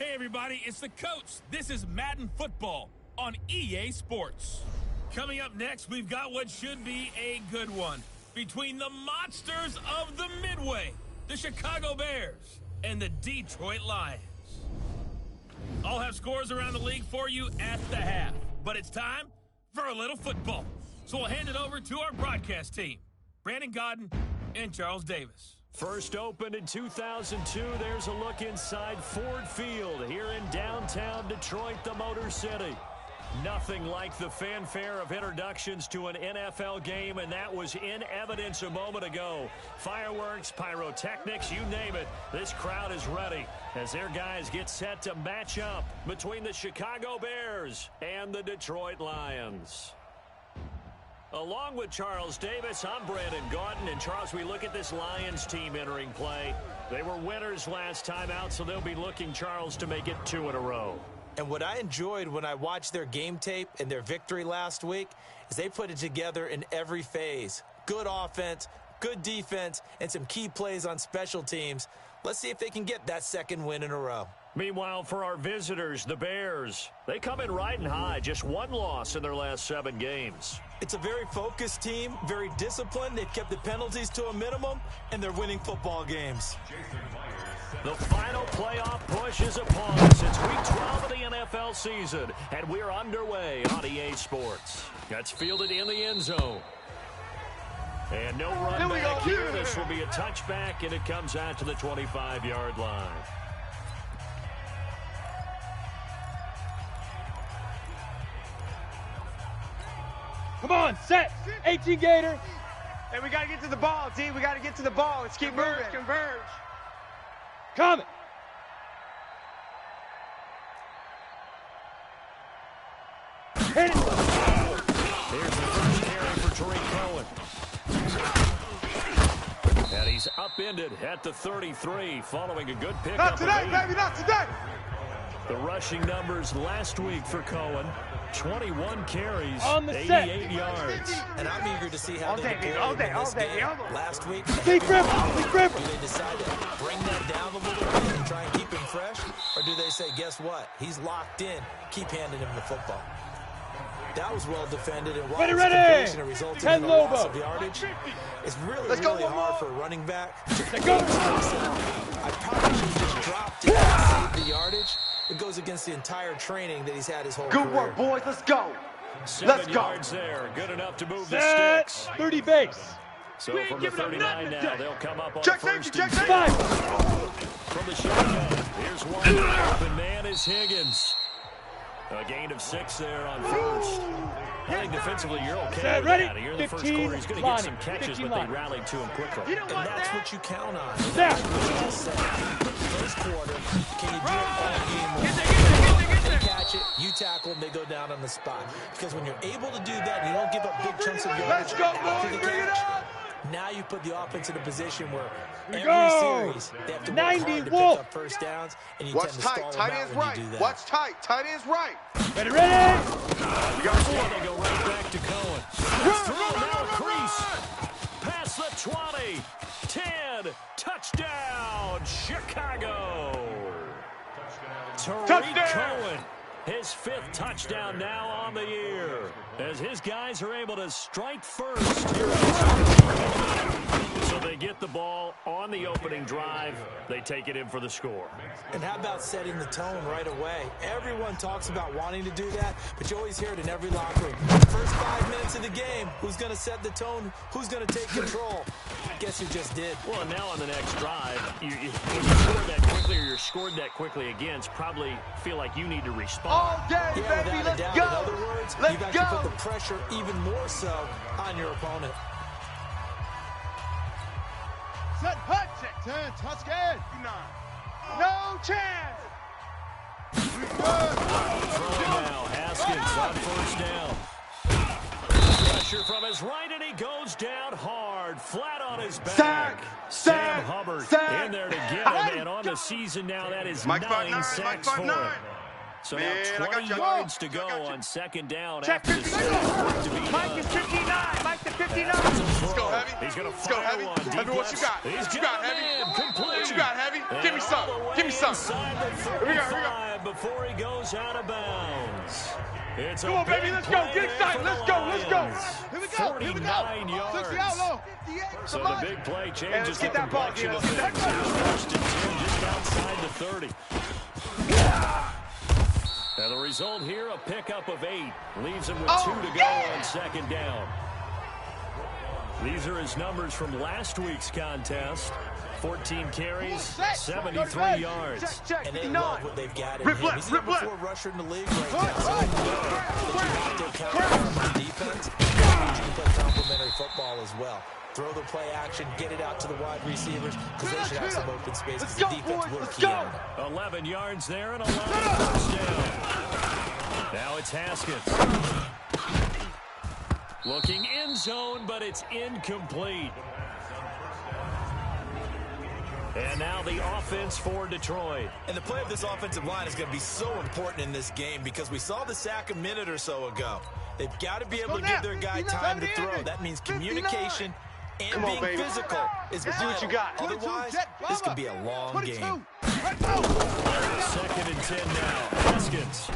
Hey everybody, it's the coach. This is Madden Football on EA Sports. Coming up next, we've got what should be a good one between the monsters of the Midway, the Chicago Bears, and the Detroit Lions. I'll have scores around the league for you at the half, but it's time for a little football. So we'll hand it over to our broadcast team, Brandon Godden and Charles Davis. First opened in 2002, there's a look inside Ford Field here in downtown Detroit, the Motor City. Nothing like the fanfare of introductions to an NFL game, and that was in evidence a moment ago. Fireworks, pyrotechnics, you name it. This crowd is ready as their guys get set to match up between the Chicago Bears and the Detroit Lions. Along with Charles Davis, I'm Brandon Godden. And Charles, we look at this Lions team entering play. They were winners last time out, so they'll be looking, Charles, to make it 2 in a row. And what I enjoyed when I watched their game tape and their victory last week is they put it together in every phase. Good offense, good defense, and some key plays on special teams. Let's see if they can get that second win in a row. Meanwhile, for our visitors, the Bears, they come in riding high, just 1 loss in their last 7 games. It's a very focused team, very disciplined. They've kept the penalties to a minimum, and they're winning football games. The final playoff push is upon us. It's week 12 of the NFL season, and we're underway on EA Sports. That's fielded in the end zone. And no run back here. This will be a touchback, and it comes out to the 25-yard line. Come on, set. 18 Gator. Hey, we got to get to the ball, D. We got to get to the ball. Let's keep moving. Converge. Coming. Hit it. Here's the first carry for Tariq Cohen. And he's upended at the 33 following a good pickup. Not today, baby, not today. The rushing numbers last week for Cohen, 21 carries, On the 88 set. yards. And I'm eager to see how they deploy all in day, this game. Last week, Big River. Big River. do they decide to bring that down a little bit and try and keep him fresh? Or do they say, guess what? He's locked in. Keep handing him the football. That was well defended. And while Ready, it's ready. completion and resulted 10 in a loss Lobo. of yardage, it's really go, hard for a running back to Let's go. I probably should have just dropped it and saved the yardage. It goes against the entire training that he's had his whole career. Good work, boys. Let's go. 7 yards there, good enough to move the Set. sticks. 30 base. So from the 39 now, they'll come up on Check first safety, and check 5. from the shotgun. Here's one. The open man is Higgins. A gain of 6 there on first. I think defensively you're okay Set, with ready. that. Here in the first 15 quarter, he's going to get some line. catches, 15 but they line. rallied to him quickly. And that's what you count on. Set. First quarter, can you do it all game long? They catch it, you tackle them, they go down on the spot. Because when you're able to do that, and you don't give up big chunks of yardage Let's go, after boys. the Bring it catch, up. now you put the offense in a position where every go. series they have to work 90 hard to Wolf. pick up first downs, and you Watch tend to stall tight. them Tight out ends when right. you do that. Watch tight. Tight ends right. Ready, ready. You got 4. They go right back to Cohen. Throw now crease. Past the 20. 10. Touchdown, Chicago. Tariq Cohen. His 5th touchdown now on the year as his guys are able to strike first here. So they get the ball on the opening drive. They take it in for the score. And how about setting the tone right away? Everyone talks about wanting to do that, but you always hear it in every locker room. First 5 minutes of the game, who's going to set the tone? Who's going to take control? Guess who just did? Well, now on the next drive, when you score that quickly or you're scored that quickly against, probably feel like you need to respond. All day, Yeah, baby. without a Let's doubt. go. In other words, Let's you've actually go. put the pressure even more so on your opponent. Set hut. Check 10. Touchdown. No chance. Now, Haskins on first down. Pressure from his right, and he goes down hard, flat on his back. Sack. Sam Sack. Hubbard Sack. in there to get him, and on the season now, that is 9 sacks for him. So now Man, I got 20 you. yards to I go got you. on second down Check after the 59. to be Mike is 59. Mike the 59. Let's go, Heavy. He's going to Let's go, fire Heavy. one. Heavy, what you got? He's What you got, Heavy? What you got, Heavy? Give me some. Give me some. Here we go. Before he goes out of bounds. It's Come on, baby, let's go. Get excited. Let's go. Let's go. Here we go. Here we go. 49 yards. 60 outlaw. So the big play changes the get that ball, complexion of Gino. things. First and 10 just outside the 30. And the result here, a pickup of 8. Leaves him with 2 to go on second down. These are his numbers from last week's contest. 14 carries, 73 yards. Check. And they 59. love what they've got in him. He's the number 4 rusher in the league right now. So that you have to count on defense. You can play complementary football as well. Throw the play action, get it out to the wide receivers because they should have some open space because the defense will key on it. 11 yards there and a line first down. Now it's Haskins. Looking in zone, but it's incomplete. And now the offense for Detroit. And the play of this offensive line is going to be so important in this game because we saw the sack a minute or so ago. They've got to be able to give their guy time to throw. That means communication and being physical is Let's see what you got. Otherwise, this could be a long game. Second and 10 now. Haskins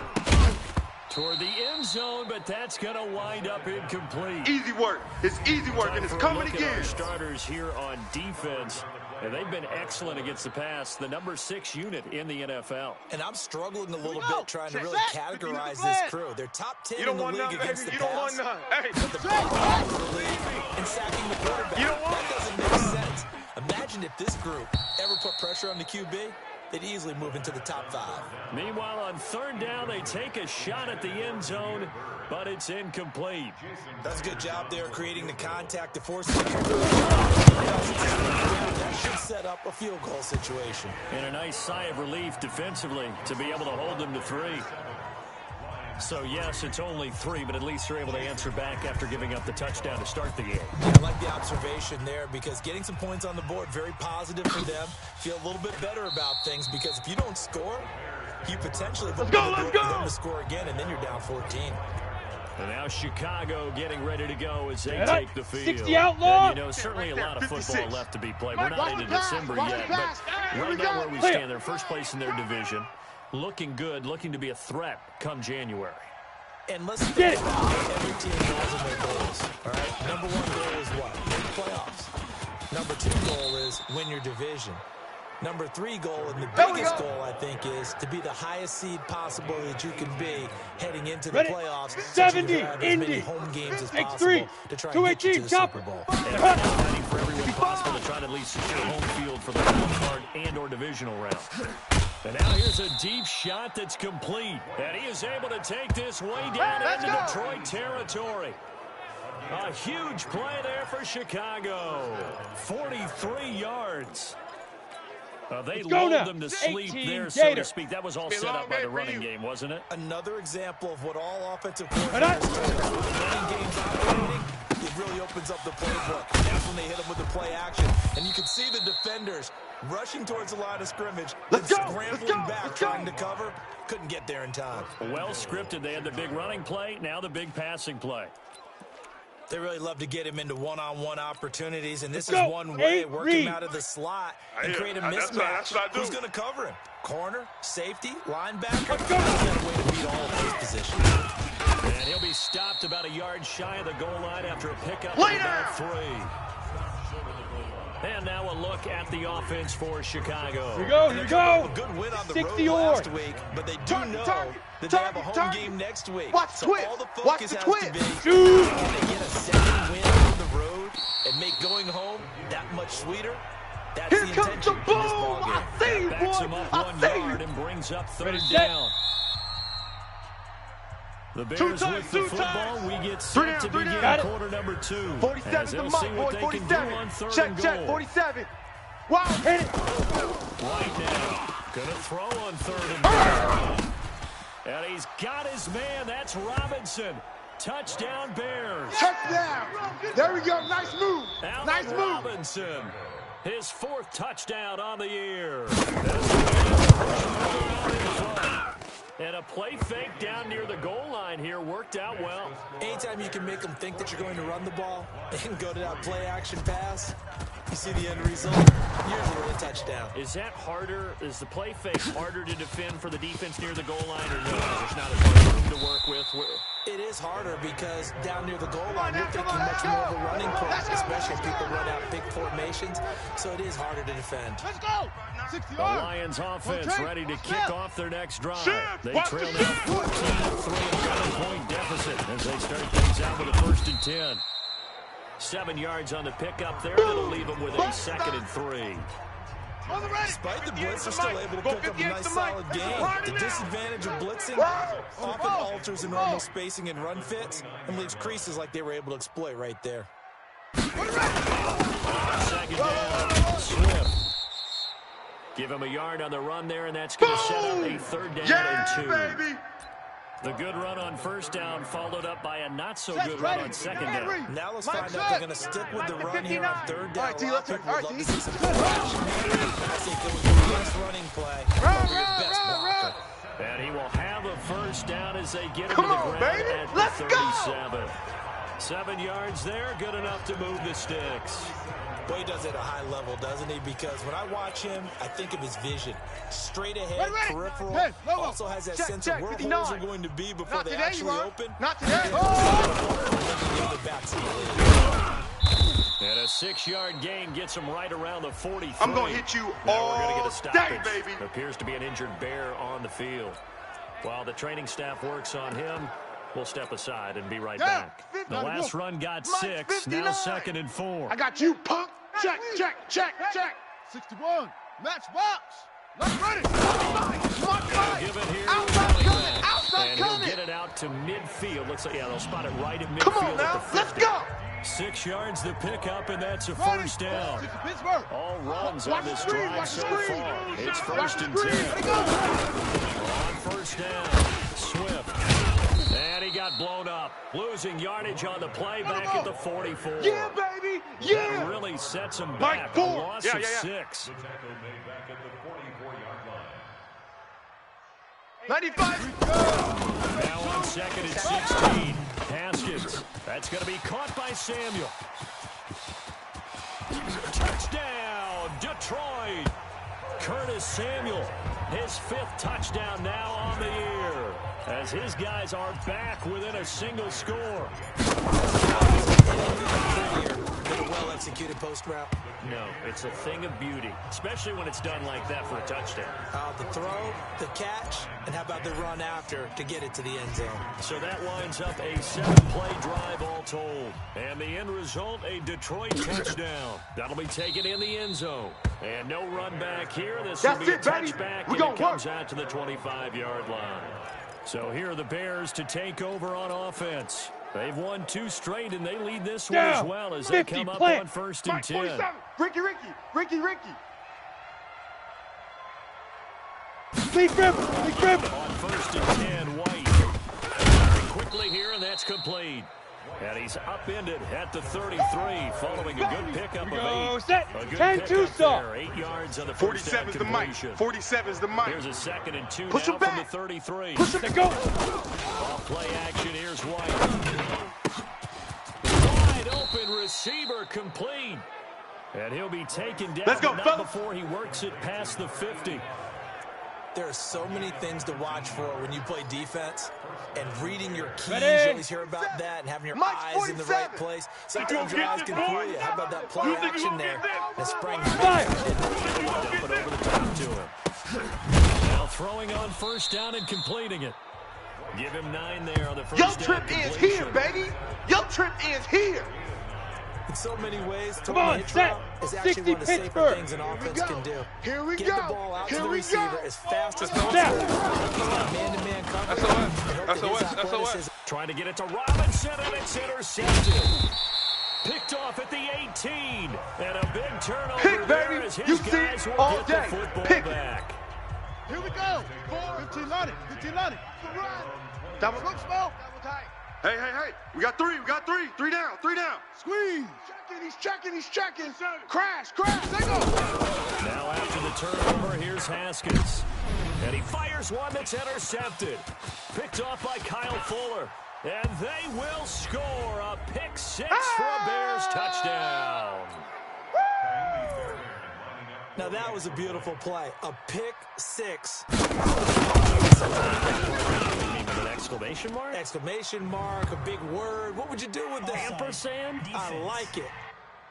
toward the end zone, but that's going to wind up incomplete. Easy work. It's easy work, and it's coming again. Our starters here on defense. And they've been excellent against the pass, the number 6 unit in the NFL. And I'm struggling a little bit trying to really categorize this crew. They're top 10 in the league against the pass. You don't want none. Hey. But the bottom of the league in sacking the quarterback. That doesn't make sense. Imagine if this group ever put pressure on the QB, they'd easily move into the top 5. Meanwhile, on third down, they take a shot at the end zone, but it's incomplete. That's a good job there creating the contact to force it. That should set up a field goal situation. And a nice sigh of relief defensively to be able to hold them to 3. So, yes, it's only 3, but at least they're able to answer back after giving up the touchdown to start the game. I like the observation there because getting some points on the board, very positive for them. Feel a little bit better about things because if you don't score, you potentially open the door for them to score again, and then you're down 14. And now Chicago getting ready to go as they take the field. 60 outlaw. And, you know, certainly a lot of football left to be played. We're not into December yet, but right now where we stand, they're first place in their division. Looking good, looking to be a threat come January. And let's think about every team has in their goals. All right, number 1 goal is what? Make the playoffs. Number 2 goal is win your division. Number 3 goal, and the biggest goal, I think, is to be the highest seed possible that you can be heading into the playoffs. 70, as Indy. many home games as X3, possible to try and get you to the Super Bowl. And fighting for everyone possible to try to at least secure home field for the wild card and or divisional round. And now here's a deep shot that's complete. And he is able to take this way down into Detroit territory. A huge play there for Chicago. 43 yards. They lulled them to sleep there, so to speak. That was all set up by the running game, wasn't it? Another example of what all offensive coordinators do. Running games operating, it really opens up the playbook. That's when they hit them with the play action. And you can see the defenders rushing towards the line of scrimmage, scrambling back, trying to cover. Couldn't get there in time. Well scripted. They had the big running play, now the big passing play. They really love to get him into one-on-one opportunities, and this is one way, work him out of the slot and create a mismatch. That's what I do. Who's going to cover him? Corner, safety, linebacker? He's got a way to beat all of those positions. And he'll be stopped about a yard shy of the goal line after a pickup of about 3. And now a look at the offense for Chicago. Here we go, here we go. A good win on the 60 road or. last week, but they do know that they have a home game next week. Watch so twist. all the Watch focus the has twist. to be, can they get a second win on the road and make going home that much sweeter? That's Here the comes intention the in this boom. ball game. I see you, Backs boy. him up I 1 see yard you. and brings up third Ready, set. down. The Bears Two times, with the two football. times. We get Three set down, to three begin down. quarter number 2. 47 as the they'll month, see what boy. they can do 47. on third Check, and check. goal. 47. Wow, hit it. Right now, gonna throw on third and goal. And he's got his man. That's Robinson. Touchdown, Bears. Touchdown. There we go. Nice move. Allen Nice move. Robinson. His 4th touchdown on the year. And a play fake down near the goal line here worked out well. Anytime you can make them think that you're going to run the ball and go to that play action pass, you see the end result, usually a touchdown. Is that harder? Is the play fake harder to defend for the defense near the goal line, or no? There's not as much room to work with? It is harder because down near the goal line, you're thinking much more of a running play, especially if people run out big formations, so it is harder to defend. Let's go. The Lions offense ready to kick off their next drive. They trail now 14-3 and 7-point deficit as they start things out with a 1st and 10. 7 yards on the pickup there. That'll leave them with a 2nd and 3. Despite the blitz, they're still able to pick up a nice solid gain. The disadvantage of blitzing often alters the normal spacing and run fits and leaves creases like they were able to exploit right there. 2nd down, Swift. Give him a yard on the run there, and that's going to set up a 3rd down and 2. Baby. The good run on 1st down followed up by a not-so-good run on 2nd down. Now let's find out if they're going to stick with the run here on 3rd down. A lot of people would love to see some action. I think going to the best running play, probably your best blocker. And he will have a 1st down as they get him to the ground at the 37. 7 yards there, good enough to move the sticks. Boy, he does it at a high level, doesn't he? Because when I watch him, I think of his vision. Straight ahead, peripheral, also has that sense of where holes are going to be before they actually open. Not today. And a 6-yard gain gets him right around the 43. I'm going to hit you now we're going to get a all stoppage. day, baby. Appears to be an injured bear on the field. While the training staff works on him, we'll step aside and be right back. The last run got 6, now 2nd and 4. I got you, punk. Check, check, check, check. 61. Match box. Let's run it. Give it here. Outside coming. Outside and coming. he'll get it out to midfield. Looks like, yeah, they'll spot it right at midfield. Come on now. At the 50. Let's go. 6 yards the pickup, and that's a 1st down. All runs on this drive so far. It's 1st and 10. On 1st down, Swift. And he got blown up. Losing yardage on the play back at the 44. Yeah, baby. Yeah. That really sets him back. A loss of 6. 95. Now on 2nd and 16. Haskins. That's going to be caught by Samuel. Touchdown, Detroit. Curtis Samuel, his 5th touchdown now on the year, as his guys are back within a single score. A well-executed post route. No, it's a thing of beauty, especially when it's done like that for a touchdown. The throw, the catch, and how about the run after to get it to the end zone? So that winds up a 7-play drive all told. And the end result, a Detroit touchdown. That'll be taken in the end zone. And no run back here. This will be a touchback, and it comes out to the 25-yard line. So here are the Bears to take over on offense. They've won 2 straight, and they lead this one as well as they come up on 1st and 10. Ricky. Big grip. On 1st and 10, White. Quickly here, and that's complete. And he's upended at the 33, following a good pickup of 8. Set. A good 10-2 pickup there, 8 yards on the 47's the mic. 47's the mic. Here's a 2nd and 2 Push now him from back. the 33. Push him. Go. Off play action, here's White. Wide open receiver complete. And he'll be taken down. Let's go, not fellas. before he works it past the 50. There are so many things to watch for when you play defense, and reading your keys, Ready? you always hear about that, and having your Mike's eyes in the right 47. place. Sometimes your eyes can fool you. How about that play action there? And sprang Dump it over the top to him. Now throwing on 1st down and completing it. Give him 9 there on the 1st Your down trip is completion. here, baby. Your trip is here. In so many ways, Come on, hitch set. route is actually 60 one of the safer Pittsburgh. things an offense can do. Here we Get go. the ball out to Here the we receiver go. as fast as Step. possible. Man-to-man coverage. SOS. Trying to get it to Robinson, and it's intercepted. Picked off at the 18. And a big turnover Pick, there baby. as his You see guys it will all get day. the football Pick it. back. Here we go. 15 Lonnie. Double smoke. Hey. We got 3. 3 down. Squeeze. He's checking. Crash. They go. Now after the turnover, here's Haskins. And he fires one that's intercepted. Picked off by Kyle Fuller. And they will score a pick six for a Bears touchdown. Now that was a beautiful play. A pick six. An exclamation mark? Exclamation mark, a big word. What would you do with that? Ampersand? I like it.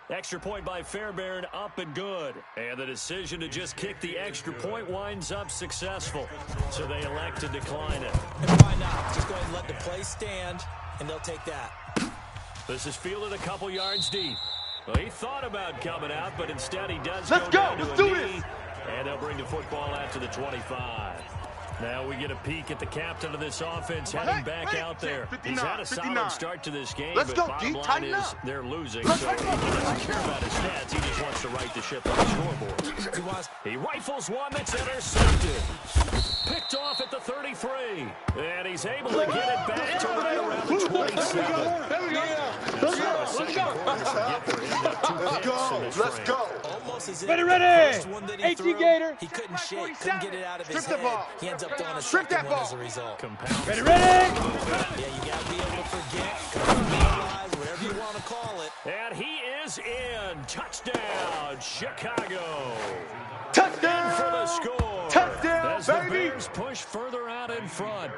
Extra point by Fairbairn, up and good. And the decision to just kick the extra point winds up successful. So they elect to decline it. And why not? Just go ahead and let the play stand, and they'll take that. This is fielded a couple yards deep. Well, he thought about coming out, but instead he does Let's go go. down to Let's a do knee. this. And they'll bring the football out to the 25. Now we get a peek at the captain of this offense heading back out there. He's had a solid start to this game, but bottom line is they're losing, so he doesn't care about his stats. He just wants to right the ship on the scoreboard. He rifles one that's intercepted. Picked off at the 33. And he's able to get it back to right around the 27. Let's go. Almost as if Ready, the ready. first one that he 18 threw, Gator. he couldn't shake, couldn't get it out of his Strip the head. ball. He ends up throwing a Strip second that one ball. as a result. Ready, ready. Yeah, you got to be able to forget, realize, whatever you want to call it. And he is in. Touchdown, Chicago. Touchdown. For the score. Touchdown, as the baby. Bears push further out in front.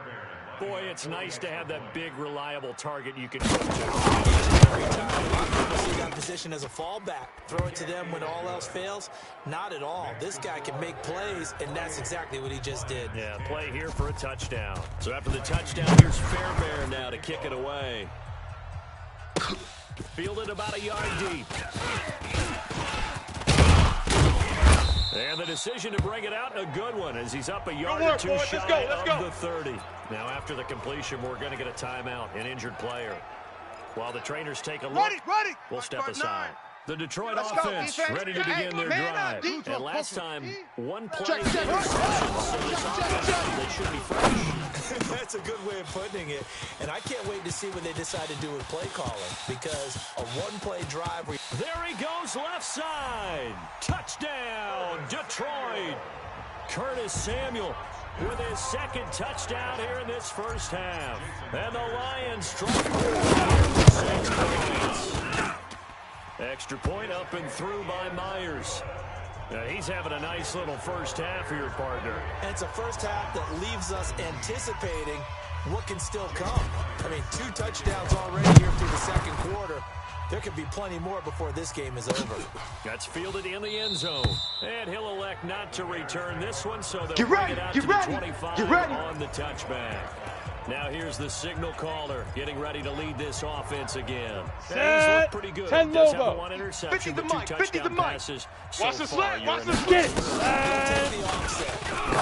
Boy, it's nice to have that big, reliable target you can go to. Every time you see that position as a fallback, throw it to them when all else fails. Not at all. This guy can make plays, and that's exactly what he just did. Yeah, play here for a touchdown. So after the touchdown, here's Fairbairn now to kick it away. Fielded about a yard deep. And the decision to bring it out, a good one, as he's up a yard or two shy of the 30. Now, after the completion, we're going to get a timeout, an injured player. While the trainers take a look, we'll step aside. The Detroit offense ready to begin their drive. And last time, one play interception, so this offense, they should be fresh. That's a good way of putting it. And I can't wait to see what they decide to do with play calling, because a one-play drive. There he goes, left side. Touchdown, Detroit. Curtis Samuel with his second touchdown here in this first half. And the Lions strike 6 points. Extra point up and through by Myers. He's having a nice little first half here, partner. And it's a first half that leaves us anticipating what can still come. I mean, 2 touchdowns already here through the second quarter. There could be plenty more before this game is over. That's fielded in the end zone. And he'll elect not to return this one, so they'll bring it out to the 25 on the touchback. Now here's the signal caller getting ready to lead this offense again. He's looked pretty good. Does have 1 interception, but 2 touchdown passes so far. Watch the Get it. Take the offset.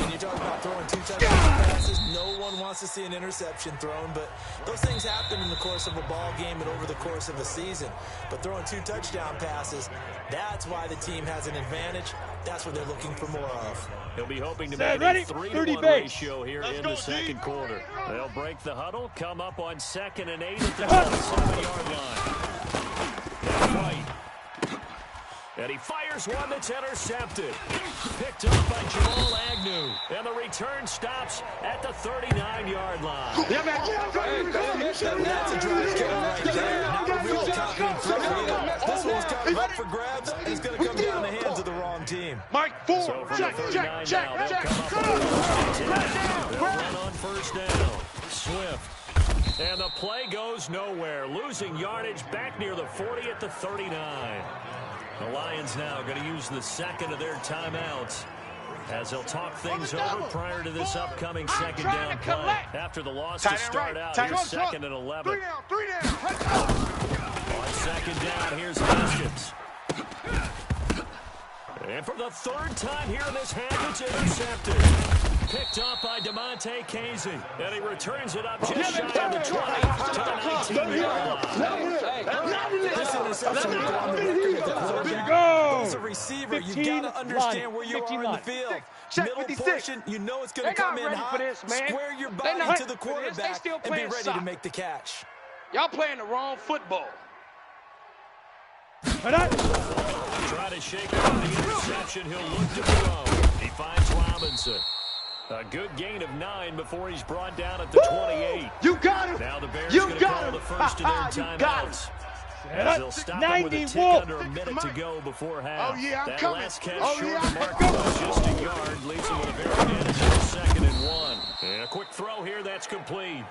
When you're talking about throwing 2 touchdown passes, no one wants to see an interception thrown, but those things happen in the course of a ball game and over the course of a season. But throwing 2 touchdown passes, that's why the team has an advantage. That's what they're looking for more of. He'll be hoping to make a 3-to-1 ratio here in the second quarter. They'll break the huddle, come up on 2nd and 8 at the 27-yard line. That's right. And he fires one that's intercepted. Picked up by Jamal Agnew. And the return stops at the 39-yard line. That's a drive kill right there. Not a real confident throw either. This one's kind of up for grabs, and it's going to come down the hands of the wrong team. Mike, 4. So from the 39 now, they'll come up on 10. They'll run on first down. Swift. And the play goes nowhere. Losing yardage back near the 40 at the 39. The Lions now going to use the second of their timeouts as they'll talk things over prior to this upcoming second down play. After the loss to start out, here's 2nd and 11. 3 down. On second down, here's Haskins. And for the 3rd time here in this half, it's intercepted. Picked up by DeMonte Casey. And he returns it up just shy of the 20 to the 19-yard line. This interception will go on the record at the quarterback. As a receiver, you've got to understand where you are in the field. Middle portion, you know it's going to come in hot. Square your body to the quarterback and be ready to make the catch. Y'all playing the wrong football. Try to shake off the interception. He'll look to throw. He finds Robinson. A good gain of 9 before he's brought down at the 28. You got him. Now the Bears going to call the first of their timeouts. As they'll stop him with a tick under a minute to go before half. Oh, yeah, I'm that coming. last catch Oh, short yeah, of mark was just a yard, leaves him with a very manageable 2nd and 1. And a quick throw here, that's complete.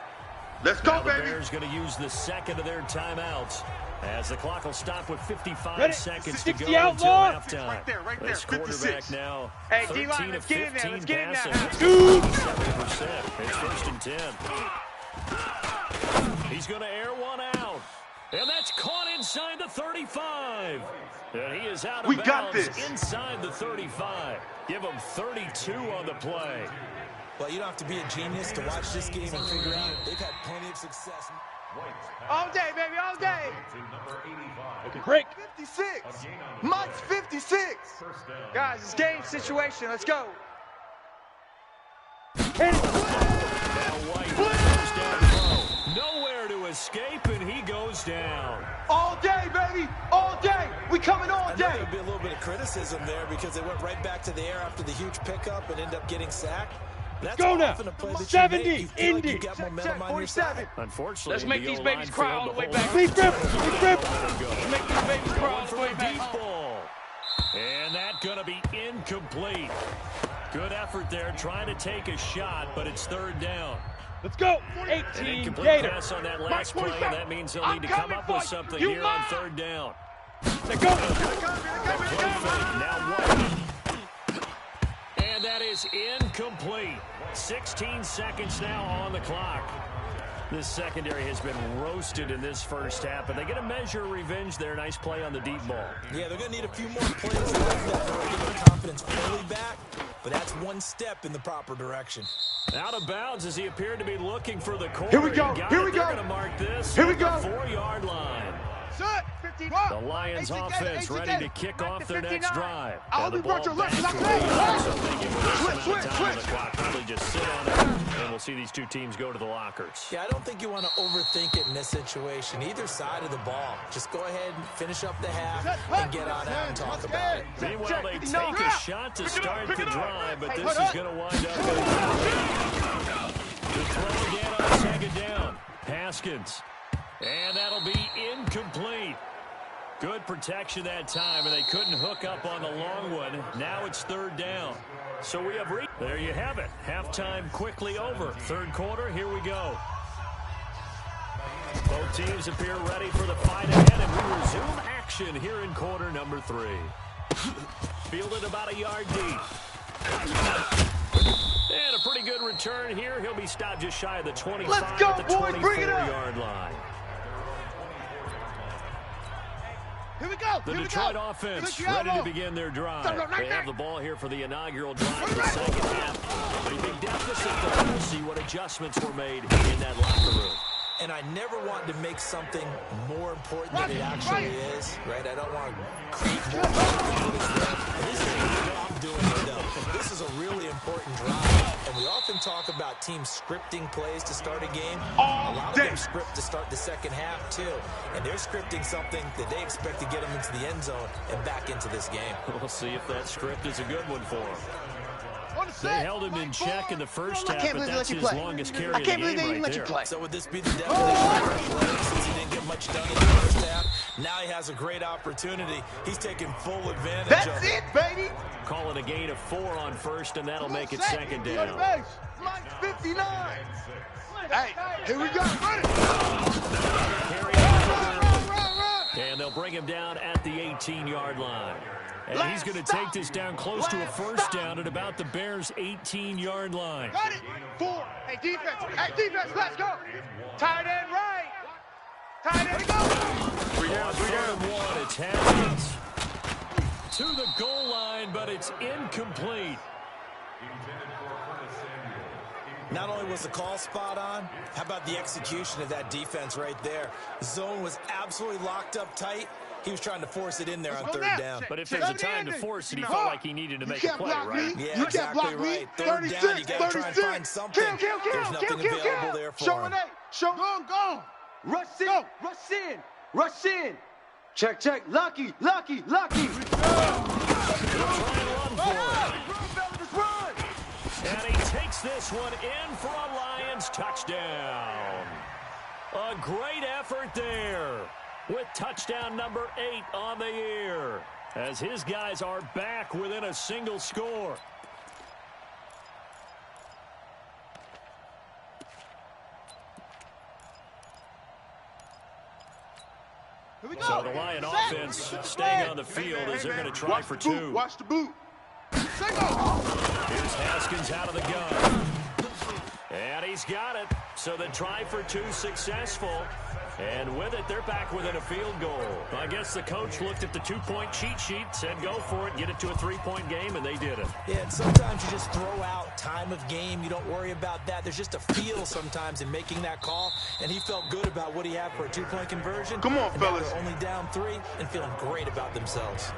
Let's go, now the baby. Bears going to use the second of their timeouts, as the clock will stop with 55 seconds to go until halftime. Right there, This 56. quarterback now, Hey, 13 D-line, of let's get in there. 15 Let's get in passing. there. 70%. It's 1st and 10. He's going to air one out. And that's caught inside the 35. And he is out of bounds inside the 35. Give him 32 on the play. Well, you don't have to be a genius to watch this game and figure out they've had plenty of success. All day, baby, all day. Okay, break. 56. Mike's 56. Guys, it's game situation. Let's go. Now White goes down low. Nowhere to escape, and he goes down. All day, baby, all day. We coming all I know day. there'll be a little bit of criticism there because they went right back to the air after the huge pickup and ended up getting sacked. That's Go now. often a play that 70, you make. You feel like Indy. you got momentum on your side. Unfortunately, Let's make the these O-line babies cry failed all the way hold back. on. Please grip. Please grip. Let's make these babies cry all the way Deep back. ball. And that going to be incomplete. Good effort there, trying to take a shot, but it's 3rd down. Let's go. An 18 incomplete Gator. pass on that last play, and that means they'll need to come up with something here on 3rd down. Let's go. Play fake, now White. And that is incomplete. 16 seconds now on the clock. This secondary has been roasted in this first half, but they get a measure of revenge there. Nice play on the deep ball. Yeah, they're going to need a few more plays like that to get their confidence fully back, but that's one step in the proper direction. Out of bounds as he appeared to be looking for the corner. Here we go. Here we go. They're going to mark this Here we at the go. 4-yard line. The Lions offense ready to kick off their next drive. I'll And the be ball Roger, back left, to left, the left. so they give them this amount of time on the Switch. clock. Probably just sit on it, and we'll see these two teams go to the lockers. Yeah, I don't think you want to overthink it in this situation. Either side of the ball. Just go ahead and finish up the half and get on out and talk about it. Meanwhile, they take a shot to start the drive, but this is going to wind up incomplete. The throw again on 2nd down. Haskins. And that'll be incomplete. Good protection that time, and they couldn't hook up on the long one. Now it's 3rd down. So we have there you have it. Halftime quickly over. 3rd quarter, here we go. Both teams appear ready for the fight ahead, and we resume action here in quarter number 3. Fielded about a yard deep. And a pretty good return here. He'll be stopped just shy of the 25 Let's go, at the boys. Bring it up. 24-yard line. Here we go. The Detroit offense ready to begin their drive. They have the ball here for the inaugural drive of the second half. Pretty big deficit, though. We'll see what adjustments were made in that locker room. And I never want to make something more important than it actually is, right? I don't want to create more than it's there. This is what I'm doing it, though. This is a really important drive, and we often talk about teams scripting plays to start a game. A lot of them script to start the second half, too. And they're scripting something that they expect to get them into the end zone and back into this game. We'll see if that script is a good one for them. They held him in check in the first half, but that's his longest carry of the game right there. So would this be the definition of a play since he didn't get much done in the first half? Now he has a great opportunity. He's taking full advantage of it. That's it, baby. Call it a gain of 4 on first, and that'll make it 2nd down. Mike's 59. Hey, here we go. Carry out, and they'll bring him down at the 18-yard line. And he's going to take this down close to a first down at about the Bears' 18-yard line. Got it. 4. Hey, defense, let's go. Tight end right. Tight end go. 3rd and 1, it's Haskins to the goal line, but it's incomplete. Not only was the call spot on, how about the execution of that defense right there? Zone was absolutely locked up tight. He was trying to force it in there on 3rd down. But if there's a time to force it, he felt like he needed to make a play, right? Yeah, exactly right. 3rd down, you got to try and find something. There's nothing available there for him. Show go. Rush in. Check. Lucky. And he takes gets this one in for a Lions touchdown. A great effort there with touchdown number 8 on the year, as his guys are back within a single score. So the Lion offense staying on the field as they're going to try for 2. Watch the boot. Here's Haskins out of the gun. And he's got it. So the try for 2 successful. And with it, they're back within a field goal. I guess the coach looked at the 2-point cheat sheet, said go for it, get it to a 3-point game, and they did it. Yeah, and sometimes you just throw out time of game. You don't worry about that. There's just a feel sometimes in making that call, and he felt good about what he had for a 2-point conversion. Come on, fellas. They're only down 3 and feeling great about themselves.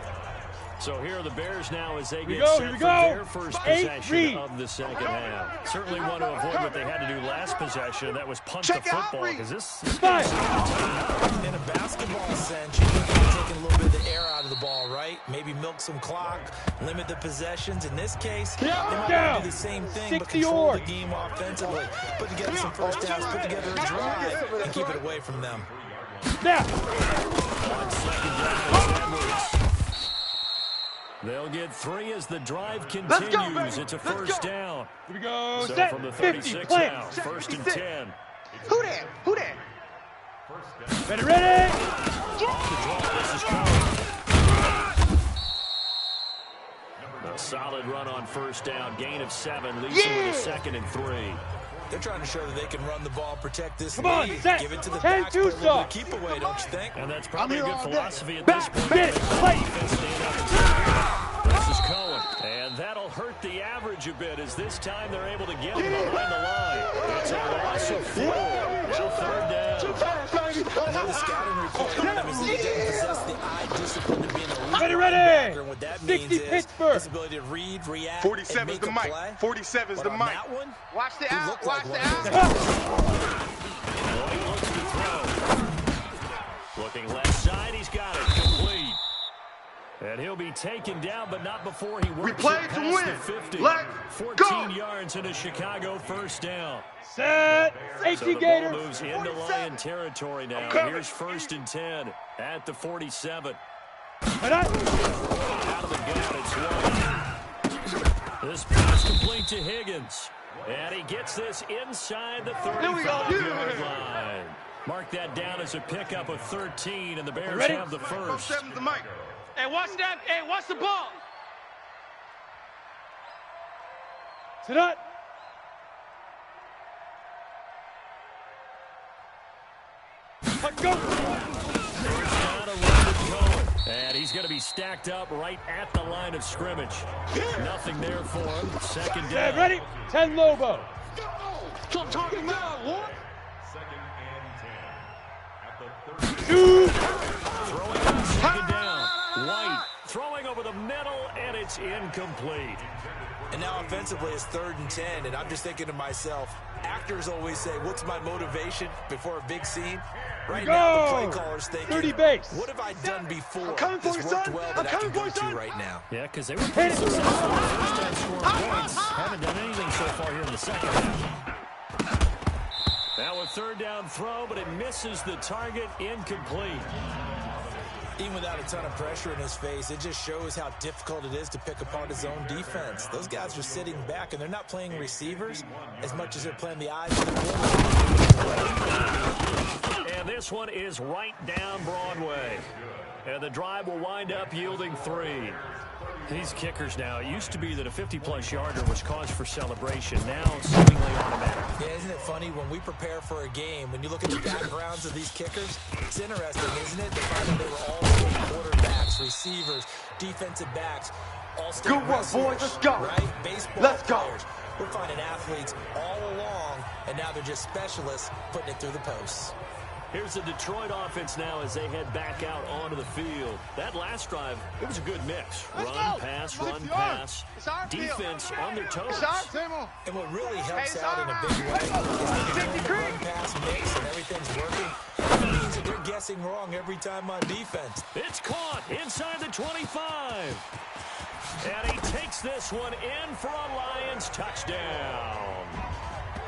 So here are the Bears now as they get set for their first possession of the second half. Certainly want to avoid what they had to do last possession. That was punt the football, because this is in a basketball sense, you think you're taking a little bit of the air out of the ball, right? Maybe milk some clock, limit the possessions. In this case, they might do the same thing, but control the game offensively. Put together some first downs, put together a drive, and keep it away from them. On second down, Edwards. They'll get 3 as the drive continues. It's a first down. Here we go. So Set. from the 50. 36 Play. now, first and 10. Who that? Who that? Ready, ready. Off the draw, this is Cole. A solid run on first down. Gain of 7. Leads them with a second and 3. They're trying to show that they can run the ball, protect this Come on, lead, set. give it to the 10, backs, 2, put a little bit of stop. keep away, don't you think? And that's probably a good philosophy at Back, this point. get it, play. Defense stand up and say, this is Cohen. And that'll hurt the average a bit, as this time they're able to get him behind the line. It's a loss of 4. Now third down. Another scouting report on him is he didn't possess the eye discipline to be an elite Ready, linebacker. And what that 60 means is Pittsburgh. his ability to read, react, 47's and make the a mic. play. 47's But the on mic. that one, Watch the he out. looked Watch like the one of out. Lloyd looks to throw. Looking left side, he's got it. Complete. And he'll be taken down, but not before he works play it to past win. the 50. Let's 14 go. yards into Chicago first down. Set. So 18 the ball Gators. moves into Lion territory now. Here's first and 10 at the 47. Right on. Out of the gun, it's White. This pass complete to Higgins. And he gets this inside the 35-yard line. Mark that down as a pickup of 13, and the Bears Ready? have the first. 47's the mic. Hey, watch that. Hey, watch the ball. Sit up. Let's go. Down to Robert Cohen. And he's going to be stacked up right at the line of scrimmage. Nothing there for him. Second Yeah, down. ready? 10 Lobo. I'm talking about what? 2. Throwing on second down. White throwing over the middle, and it's incomplete. and now offensively it's 3rd and 10, and I'm just thinking to myself, actors always say, what's my motivation before a big scene? Right now, the play caller's thinking, 30 base. what have I done before coming for that's you, worked son. well I'm that I can coming go for you, to son. right now? Yeah, because they were pretty successful in the first half scoring points. Haven't done anything so far here in the second half. Now a 3rd down throw, but it misses the target, incomplete. Even without a ton of pressure in his face, it just shows how difficult it is to pick apart his own defense. Those guys are sitting back, and they're not playing receivers as much as they're playing the eyes of the quarterback. And this one is right down Broadway. And the drive will wind up yielding 3. These kickers now, it used to be that a 50-plus yarder was cause for celebration. Now, seemingly automatic. Yeah, isn't it funny when we prepare for a game, when you look at the backgrounds of these kickers, it's interesting, isn't it? To find that they were all state quarterbacks, receivers, defensive backs, all-state Good work, boys. Let's go. right? Baseball Let's go. players. We're finding athletes all along, and now they're just specialists putting it through the posts. Here's the Detroit offense now as they head back out onto the field. That last drive, it was a good mix. Run, pass, run, pass. Defense on their toes. And what really helps out in a big way is when you run pass mix and everything's working. It means that they're guessing wrong every time on defense. It's caught inside the 25. And he takes this one in for a Lions touchdown.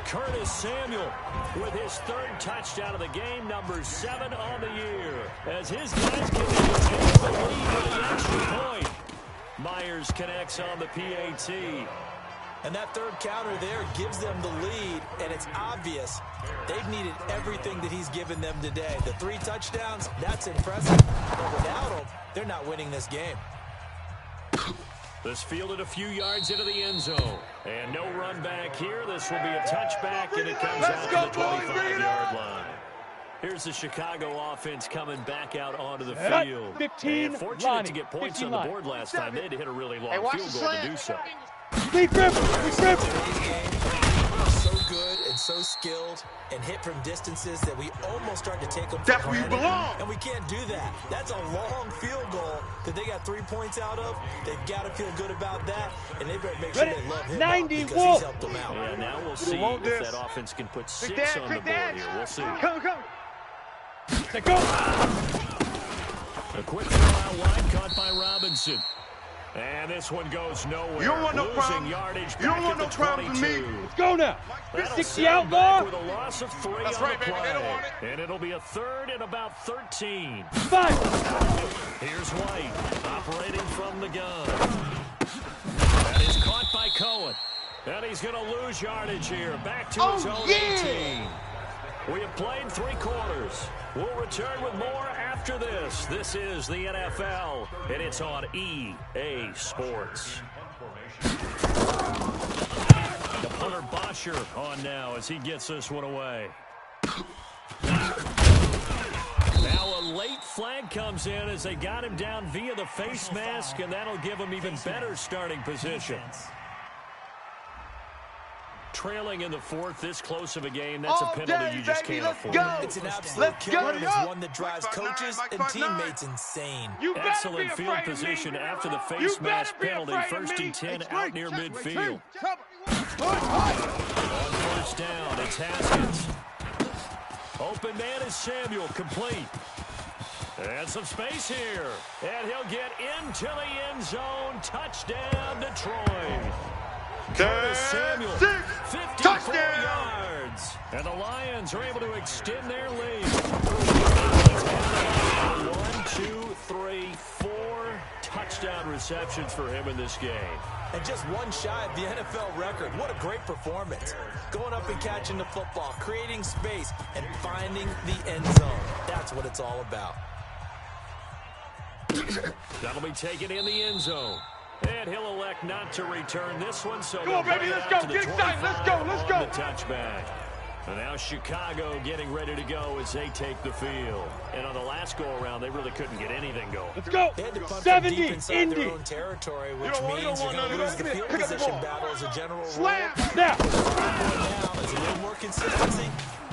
Curtis Samuel with his third touchdown of the game, number 7 on the year. As his guys continue to take the lead with the extra point. Myers connects on the PAT. And that third counter there gives them the lead, and it's obvious they've needed everything that he's given them today. The 3 touchdowns, that's impressive. But without him, they're not winning this game. This fielded a few yards into the end zone. And no run back here. This will be a touchback, and it comes out to the 25-yard line. Here's the Chicago offense coming back out onto the field. 15, and fortunate to get points on the board last time. They had to hit a really long field goal to do so. Big grip. Today's game so good and so skilled and hit from distances that we almost start to take them for That's where you granted. belong. And we can't do that. That's a long field goal that they got 3 points out of. They've got to feel good about that, and they better make sure they love him 90 because he's helped them out. Yeah, now we'll see if that offense can put 6 on the board here. We'll see. Come. Let's go. A quick throw out wide, caught by Robinson. And this one goes nowhere. You don't want no Losing problem. yardage You don't back want at no the problem with 22. me. Let's go now. That'll 60 set out, him back ball. with a loss of 3 That's on right, the baby. play. They don't want it. And it'll be a 3rd and about 13. 5. Here's White operating from the gun. That is caught by Cohen. And he's going to lose yardage here. Back to his own 18. We have played 3 quarters. We'll return with more after this. This is the NFL, and it's on EA Sports. The punter Bosher on now as he gets this one away. Now a late flag comes in as they got him down via the face mask, and that'll give him even better starting position. Trailing in the 4th, this close of a game, that's a penalty you just can't afford. It's an absolute killer, and it's one that drives coaches and teammates insane. Excellent field position after the face mask penalty. 1st and 10 out near midfield. On 1st down, it's Haskins. Open man is Samuel, complete. And some space here. And he'll get into the end zone. Touchdown, Detroit. Curtis Samuel, 54 yards. And the Lions are able to extend their lead. 1, 2, 3, 4 touchdown receptions for him in this game. And just one shy of the NFL record. What a great performance. Going up and catching the football, creating space, and finding the end zone. That's what it's all about. That'll be taken in the end zone. And he'll elect not to return this one, so Come on, baby, let's go. Get excited. Let's go. Let's go. The touchback. And now Chicago getting ready to go as they take the field. And on the last go-around, they really couldn't get anything going. Let's go. They had to punt 70, from deep inside Indy. their own territory, which don't want means you're none going of to lose that. the field Pick up the position ball. battle as a general rule. Slam. Now. Now is a little more consistency.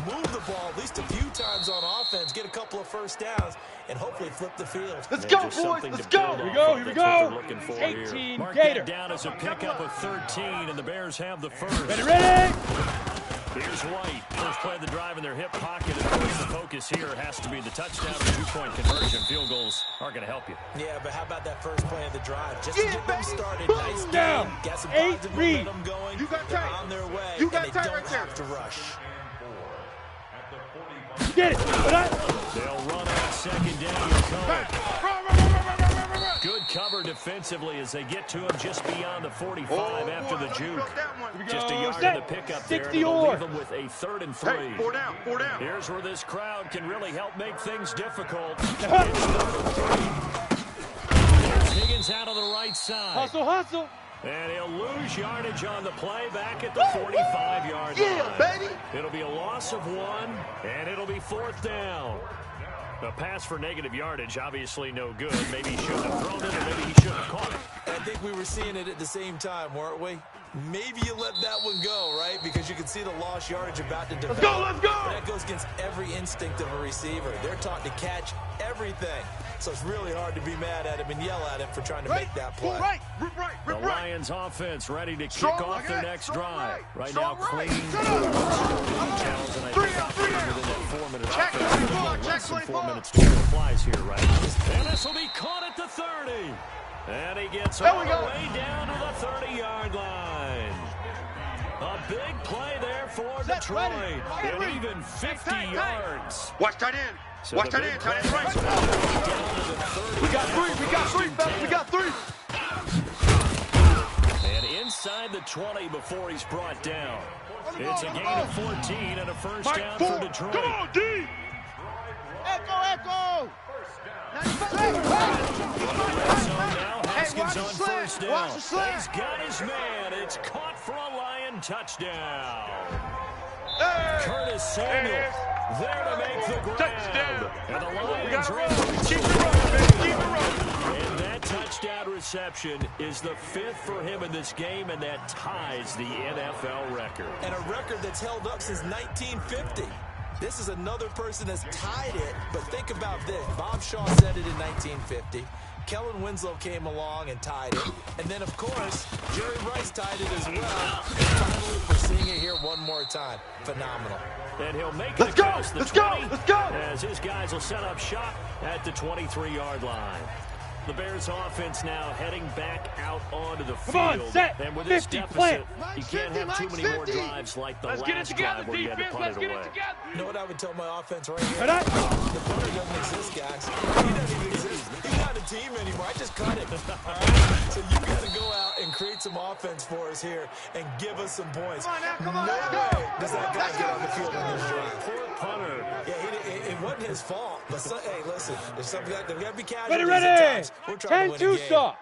Move the ball at least a few times on offense, get a couple of 1st downs, and hopefully flip the field. Let's go, Just boys. something Let's to go. build Here we off go. of. Here we That's what go. they're looking for 18 here. Mark Gator. that down as a pickup of 13, and the Bears have the 1st. Ready. Here's White. First play of the drive in their hip pocket. And of course, the focus here has to be the touchdown or 2-point conversion. Field goals aren't going to help you. Yeah, but how about that first play of the drive? Just to get them started. Nice Down. game. Got some 8 positive read. momentum going. You got They're tight. on their way, You got and they tight don't right there. have to rush. Get it. They'll run on 2nd down. Run. Good cover defensively as they get to him just beyond the 45 after the juke. Just a yard in the pickup there, and 60 it'll or. leave them with a 3rd and 3. Hey, 4 down, 4 down. Here's where this crowd can really help make things difficult. Uh-huh. Here's Higgins out on the right side. Hustle. And he'll lose yardage on the play back at the 45-yard line. Yeah, baby. It'll be a loss of 1, and it'll be 4th down. A pass for negative yardage, obviously no good. Maybe he shouldn't have thrown it, or maybe he shouldn't have caught it. I think we were seeing it at the same time, weren't we? Maybe you let that one go, right? Because you can see the lost yardage about to develop. Let's go. But that goes against every instinct of a receiver. They're taught to catch everything. So it's really hard to be mad at him and yell at him for trying to make that play. The Lions offense ready to kick Strong off like their that. next Strong drive. right. Right now, Strong right. clean. Shut up. Details, and I Three think down, 3 down. within that 4-minute Check offense, 24, less check than 4 24. minutes to go flies here, right? And this will be caught at the 30. And he gets all the way down to the 30-yard line. A big play there for Detroit. And even 50 yards. Watch tight end. So Watch tight end. Tight end right. We got three, fellas. We got three. And inside the 20 before he's brought down. It's a gain of 14 and a first down for Detroit. Come on, D. Echo. Haskins on first down. He's got his man. It's caught for a Lion touchdown. Curtis Samuel there to make the grab. And the Lions are Keep it rolling, baby. Keep it rolling. And that touchdown reception is the 5th for him in this game, and that ties the NFL record. And a record that's held up since 1950. This is another person that's tied it, but think about this. Bob Shaw said it in 1950. Kellen Winslow came along and tied it. And then, of course, Jerry Rice tied it as well. And finally, we're seeing it here one more time. Phenomenal. And he'll make Let's it go. across the Let's 20 go. Let's go. as his guys will set up shop at the 23-yard line. The Bears offense now heading back out onto the field. Come on, set. And with this 50, deficit, plant. you can't have too many more drives like the Let's get it last together, drive where you had to defense. punt Let's it get away. it together. You know what I would tell my offense right here? Right on. The punter doesn't exist, guys. He doesn't even exist. He's not a team anymore. I just cut him. All right? So you got to go out and create some offense for us here and give us some points. Come on, no let's go. way does that guy get on the field in this drive. Poor punter. Yeah, it wasn't his fault. But hey, listen, there's something there got to be casualties Ready. at times. We're trying to win a 10-2 game. stop.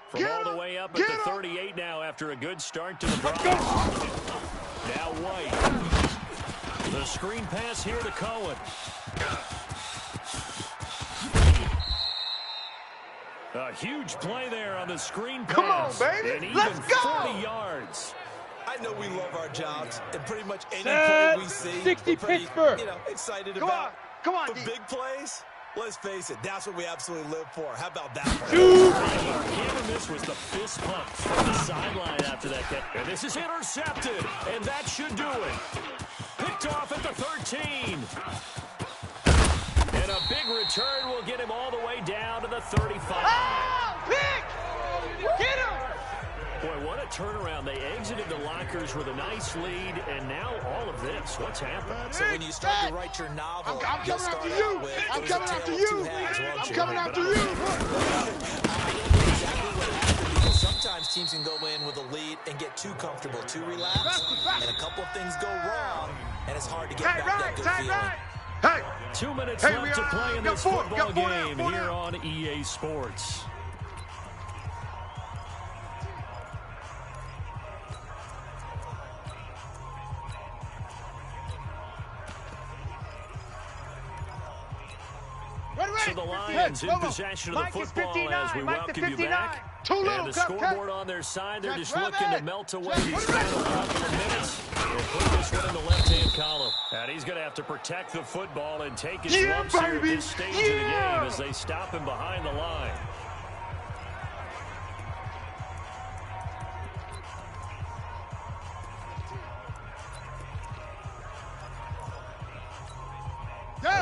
From all the way up at the 38 now after a good start to the Browns. Now White. The screen pass here to Cohen. A huge play there on the screen pass. Come on, baby. And even Let's go. 40 yards. I know we love our jobs, and pretty much any Set. play we see, 60 we're pretty, Pittsburgh. Excited Come about. on. Come on, The D. big plays, let's face it, that's what we absolutely live for. How about that one? Never miss was the fist pump from the sideline after that catch. And this is intercepted, and that should do it. Picked off at the 13. And a big return will get him all the way down to the 35. Pick! Get him! Boy, what a turnaround. They exited the lockers with a nice lead, and now all of this. What's happened? So when you start to write your novel, I'm you'll coming start after out you. with, I'm "There's a coming tale after of you. two halves," won't I'm you? coming after you. I know exactly what happened because sometimes teams can go in with a lead and get too comfortable, too relaxed, and a couple of things go wrong, and it's hard to get back that good feeling. Hey! 2 minutes Hey, left to play in this four football down, game four here down. on EA Sports. So the Lions in possession of the football as we welcome you back. And the scoreboard on their side, they're just looking to melt away these final couple of minutes and put this one in the left-hand column. And he's going to have to protect the football and take his lumps here at this stage of the game as they stop him behind the line.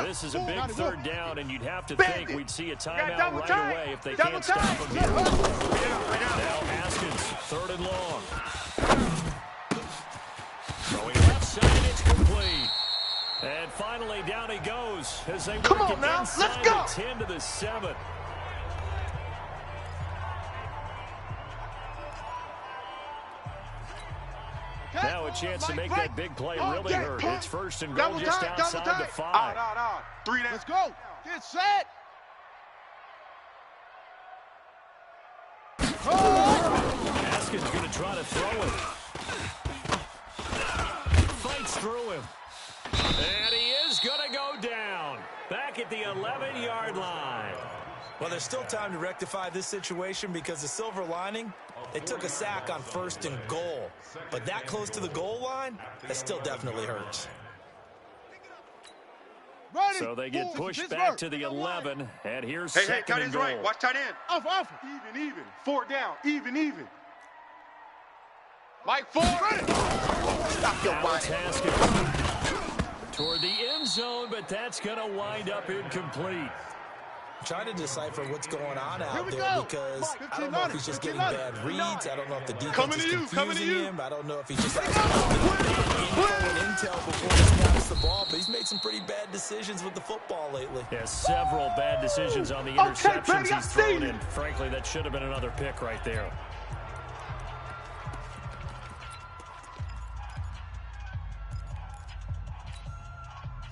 This is a big third down, and you'd have to think we'd see a timeout right away if they can't stop him here. Now Haskins, third and long. Throwing left side, it's complete. And finally, down he goes as they work it inside the 10 to the 7. Now a chance to make that big play really hurt. It's first and goal just outside the 5. Out. 3 down. Let's go. Get set. Haskins going to try to throw it. Fights through him. And he is going to go down. Back at the 11-yard line. Well, there's still time to rectify this situation because the silver lining, they took a sack on first and goal. But that close to the goal line, that still definitely hurts. So they get pushed back to the 11, and here's second tight and end goal. right. Watch tight end. Off. Even. 4 down. Even. Mike Ford. Stop your Now it's body. Haskins toward the end zone, but that's going to wind up incomplete. Trying to decipher what's going on out there because I don't know if he's just getting bad reads. I don't know if the defense is confusing him. I don't know if he just has intel before he snaps the ball, but he's made some pretty bad decisions with the football lately. Yeah, several bad decisions on the interceptions he's thrown in. Frankly, that should have been another pick right there.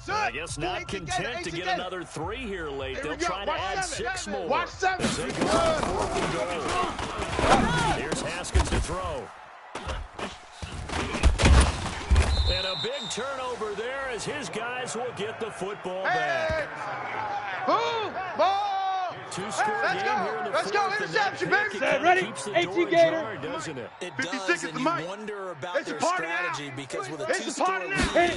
I guess not content to get another 3 here late. They'll try to add 6 more. Watch 7. As they go on 4th and goal. Here's Haskins to throw. And a big turnover there as his guys will get the football back. Boom! Ball! 2-score game here in the 4th. Let's go! Interception, baby! Set, ready? 18 Gator. Doesn't it? It does, and you wonder about their strategy because with a 2-score lead, maybe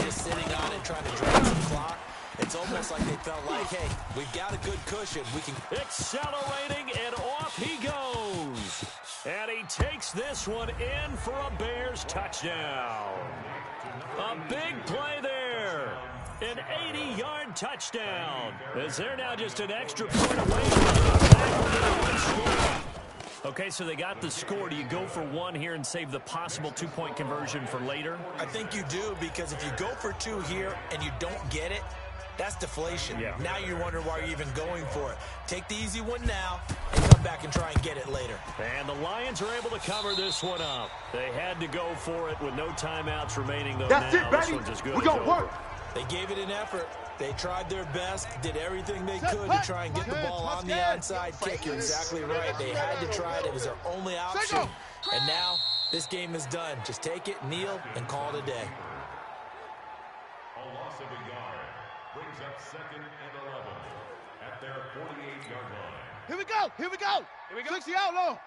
just sitting on it trying to drag some clock, it's almost like they felt like, hey, we've got a good cushion. We can accelerating, and off he goes. And he takes this one in for a Bears touchdown. A big play there. An 80-yard touchdown. As they're now just an extra point away from the Okay, so they got the score. Do you go for 1 here and save the possible 2-point conversion for later? I think you do, because if you go for 2 here and you don't get it, that's deflation. Yeah. Now you wonder why you're even going for it. Take the easy one now and come back and try and get it later. And the Lions are able to cover this one up. They had to go for it with no timeouts remaining, though. That's now it, baby. This one's as good We're as gonna over. work. They gave it an effort. They tried their best, did everything they could to try and get the ball on the onside kick. You're exactly right. They had to try it. It was their only option. And now this game is done. Just take it, kneel, and call it a day. A loss of a yard brings up 2nd and 11 at their 48-yard line. Here we go. Here we go. Here we go. 60 out low.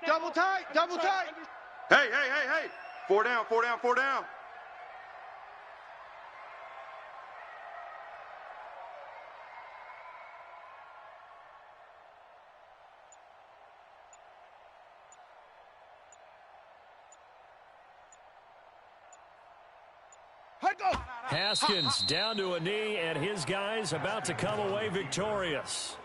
Double tight. Double tight. Hey, hey, hey, hey. 4 down, 4 down, 4 down. Haskins down to a knee, and his guys about to come away victorious.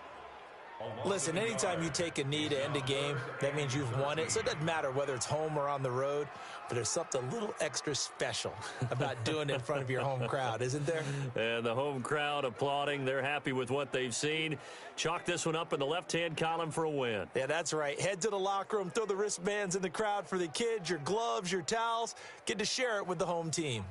Listen, anytime you take a knee to end a game, that means you've won it. So it doesn't matter whether it's home or on the road, but there's something a little extra special about doing it in front of your home crowd, isn't there? And the home crowd applauding. They're happy with what they've seen. Chalk this one up in the left-hand column for a win. Yeah, that's right. Head to the locker room, throw the wristbands in the crowd for the kids, your gloves, your towels. Get to share it with the home team.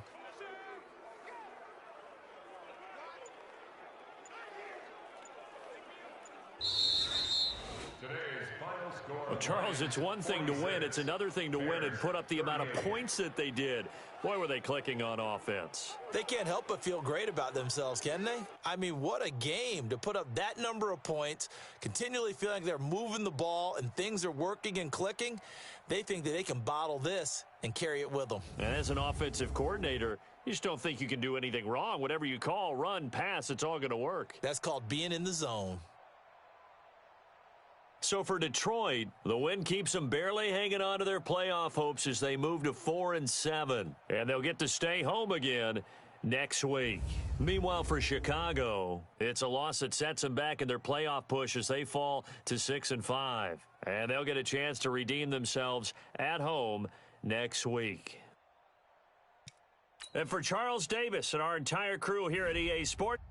Well, Charles, it's one thing to win. It's another thing to win and put up the amount of points that they did. Boy, were they clicking on offense. They can't help but feel great about themselves, can they? I mean, what a game to put up that number of points, continually feeling like they're moving the ball and things are working and clicking. They think that they can bottle this and carry it with them. And as an offensive coordinator, you just don't think you can do anything wrong. Whatever you call, run, pass, it's all going to work. That's called being in the zone. So for Detroit, the win keeps them barely hanging on to their playoff hopes as they move to 4-7. And they'll get to stay home again next week. Meanwhile, for Chicago, it's a loss that sets them back in their playoff push as they fall to 6-5. And they'll get a chance to redeem themselves at home next week. And for Charles Davis and our entire crew here at EA Sports,